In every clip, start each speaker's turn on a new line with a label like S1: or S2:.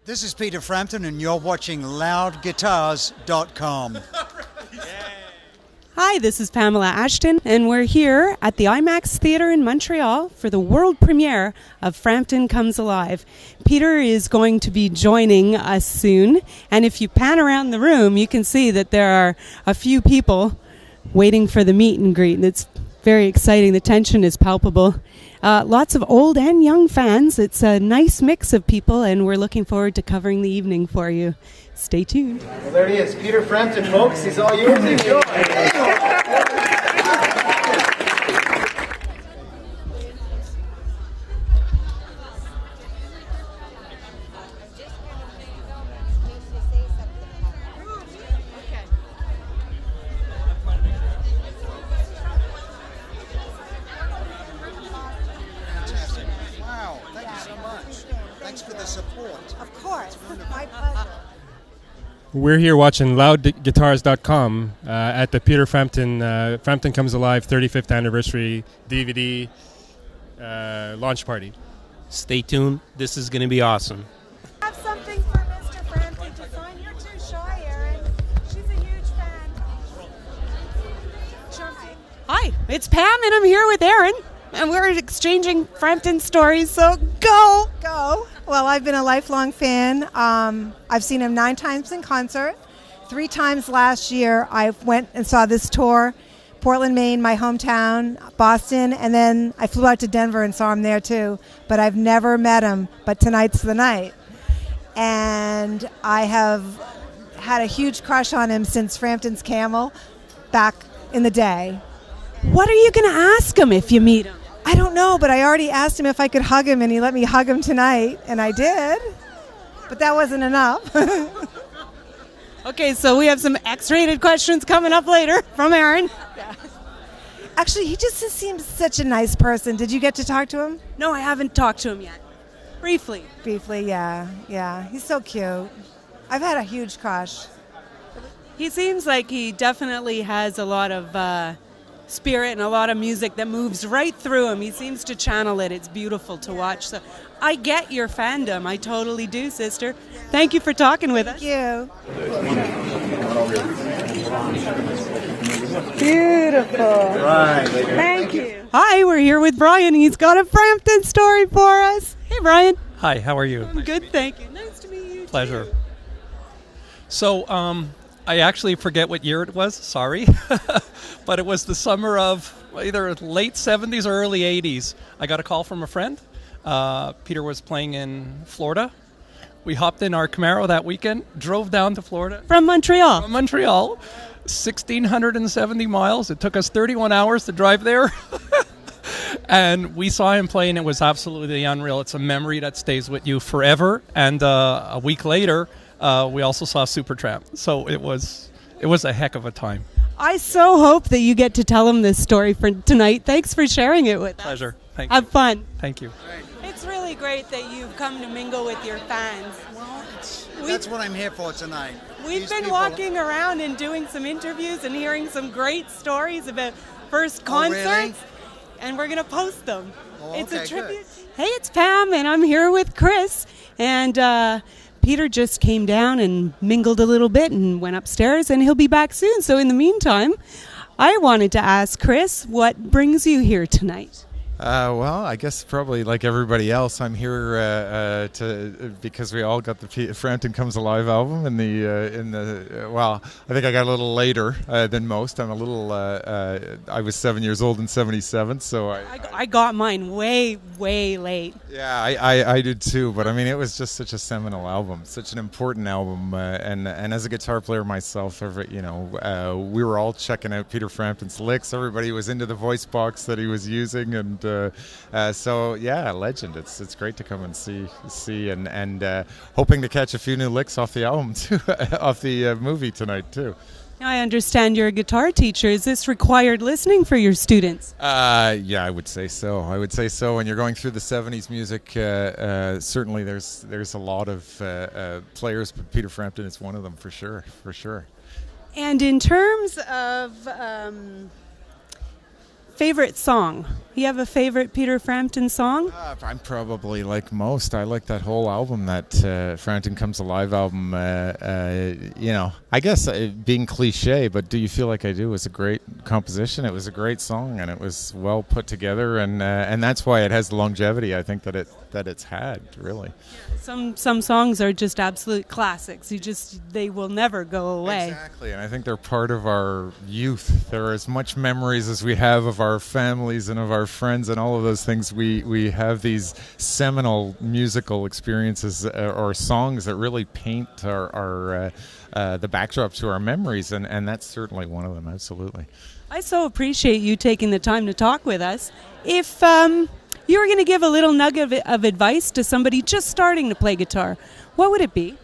S1: This is Peter Frampton, and you're watching loudguitars.com.
S2: Hi, this is Pamela Ashton, and we're here at the IMAX Theatre in Montreal for the world premiere of Frampton-Comes Alive. Peter is going to be joining us soon, and if you pan around the room, you can see that there are a few people waiting for the meet and greet, and it's very exciting. The tension is palpable. Lots of old and young fans. It's a nice mix of people, and we're looking forward to covering the evening for you. Stay tuned.
S3: Well, there he is, Peter Frampton, folks. He's all yours. Enjoy.
S1: Wow, thank you so much. Thanks for the support.
S4: Of course, my pleasure.
S5: We're here watching loudguitars.com at the Peter Frampton Frampton-Comes Alive 35th anniversary DVD launch party.
S6: Stay tuned. This is going to be awesome.
S4: I have something for Mr. Frampton to sign. You're too shy, Erin. She's a huge fan. Jumping.
S2: Hi, it's Pam, and I'm here with Erin, and we're exchanging Frampton stories, so go!
S4: Go. Well, I've been a lifelong fan. I've seen him 9 times in concert. 3 times last year. I went and saw this tour. Portland, Maine, my hometown, Boston, and then I flew out to Denver and saw him there too. But I've never met him, but tonight's the night. And I have had a huge crush on him since Frampton's Camel back in the day.
S2: What are you going to ask him if you meet him?
S4: I don't know, but I already asked him if I could hug him, and he let me hug him tonight, and I did. But that wasn't enough.
S2: Okay, so we have some X-rated questions coming up later from Erin.
S4: Yeah. Actually, he just seems such a nice person. Did you get to talk to him?
S2: No, I haven't talked to him yet. Briefly.
S4: Briefly, yeah. He's so cute. I've had a huge crush.
S2: He seems like he definitely has a lot of spirit and a lot of music that moves right through him. He seems to channel it. It's beautiful to watch. So I get your fandom. I totally do, sister. Thank you for talking with us.
S4: Thank you. Beautiful.
S3: Right.
S4: Thank you.
S2: Hi, we're here with Brian. He's got a Frampton story for us. Hey, Brian.
S7: Hi, how are you?
S2: I'm good, thank you. Nice to meet you.
S7: Pleasure.
S2: too.
S7: So, I actually forget what year it was, sorry. But it was the summer of either late 70s or early 80s. I got a call from a friend. Peter was playing in Florida. We hopped in our Camaro that weekend, drove down to Florida.
S2: From Montreal.
S7: From Montreal, 1,670 miles. It took us 31 hours to drive there. And we saw him play, and it was absolutely unreal. It's a memory that stays with you forever. And a week later, we also saw Supertramp. So it was a heck of a time.
S2: I so hope that you get to tell him this story for tonight. Thanks for sharing it with us.
S7: Pleasure. Thank you.
S2: Have fun.
S7: Thank you.
S2: It's really great that you've come to mingle with your fans.
S1: Well, that's what I'm here for tonight.
S2: We've
S1: These
S2: been
S1: people-
S2: walking around and doing some interviews and hearing some great stories about first
S1: Oh,
S2: concerts,
S1: really?
S2: and we're going to post them.
S1: Oh,
S2: It's
S1: okay,
S2: a tribute.
S1: good.
S2: Hey, it's Pam, and I'm here with Chris. And Peter just came down and mingled a little bit and went upstairs, and he'll be back soon. So in the meantime, I wanted to ask Chris, what brings you here tonight?
S8: Well, I guess probably like everybody else, I'm here because we all got the Frampton-Comes Alive album well, I think I got a little later than most. I'm a little I was 7 years old in '77, so
S2: I got mine way late.
S8: yeah, I did too. But I mean, it was just such a seminal album, such an important album, and as a guitar player myself, we were all checking out Peter Frampton's licks. Everybody was into the voice box that he was using, and so yeah, legend. It's great to come and see and hoping to catch a few new licks off the album too, off the movie tonight too.
S2: Now, I understand you're a guitar teacher. Is this required listening for your students?
S8: Yeah, I would say so. When you're going through the '70s music, certainly there's a lot of players, but Peter Frampton is one of them for sure.
S2: And in terms of Favorite song? You have a favorite Peter Frampton song?
S8: I'm probably like most. I like that whole album, that Frampton-Comes Alive album. I guess being cliche, but Do You Feel Like I Do was a great composition. It was a great song, and it was well put together, and that's why it has the longevity I think that it's had, really.
S2: Some songs are just absolute classics. They will never go away.
S8: Exactly, and I think they're part of our youth. There are as much memories as we have of our families and of our friends and all of those things. We have these seminal musical experiences or songs that really paint our the backdrop to our memories, and that's certainly one of them. Absolutely.
S2: I so appreciate you taking the time to talk with us. If you were going to give a little nugget of advice to somebody just starting to play guitar, what would it be?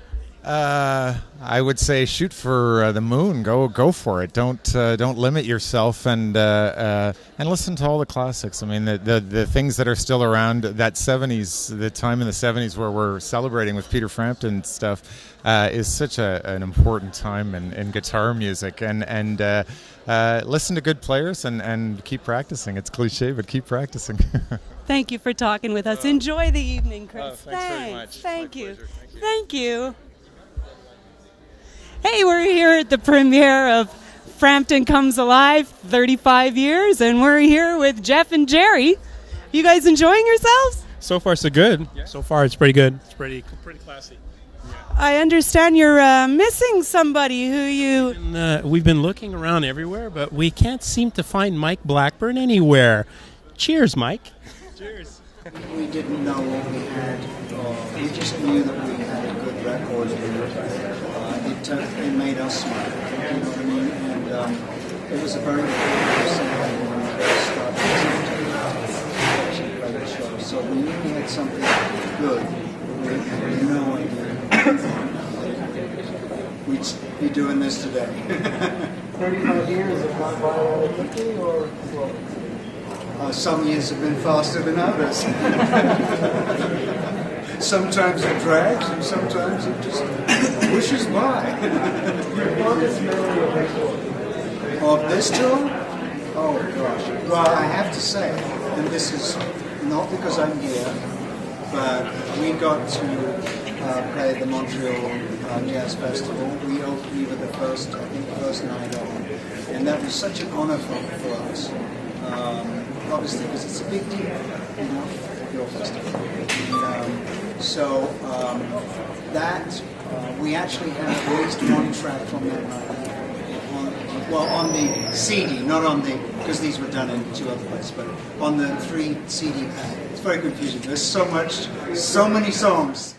S8: I would say shoot for the moon. Go for it. Don't limit yourself, and listen to all the classics. I mean, the things that are still around. That '70s, the time in the '70s where we're celebrating with Peter Frampton stuff, is such an important time in guitar music. And listen to good players and keep practicing. It's cliche, but keep practicing.
S2: Thank you for talking with us. Enjoy the evening, Chris.
S8: Thanks very much.
S2: Thank you. Thank you. Hey, we're here at the premiere of Frampton Comes Alive, 35 years, and we're here with Jeff and Jerry. You guys enjoying yourselves?
S5: So far, so good.
S6: Yeah. So far, it's pretty good. It's pretty classy.
S2: I understand you're missing somebody who you...
S6: We've been looking around everywhere, but we can't seem to find Mike Blackburn anywhere. Cheers, Mike.
S5: Cheers.
S1: We didn't know what we had. We just knew that we had a good record. It made us smile. You know what I mean? And it was a very good sound when we first started to play the show. So we knew we had something good. We had no idea we'd be doing this today.
S3: 35 years have gone by rather quickly, or slowly?
S1: Some years have been faster than others. Sometimes it drags, and sometimes it just pushes by. Of this tour? Oh gosh. Well, I have to say, and this is not because I'm here, but we got to play the Montreal Jazz Festival. We were the first night on, and that was such an honor for us. Obviously, because it's a big deal, you know, your festival. And we actually had at least one track from that night. On the CD, not on the, because these were done in two other places, but on the 3 CD pad. It's very confusing. There's so many songs.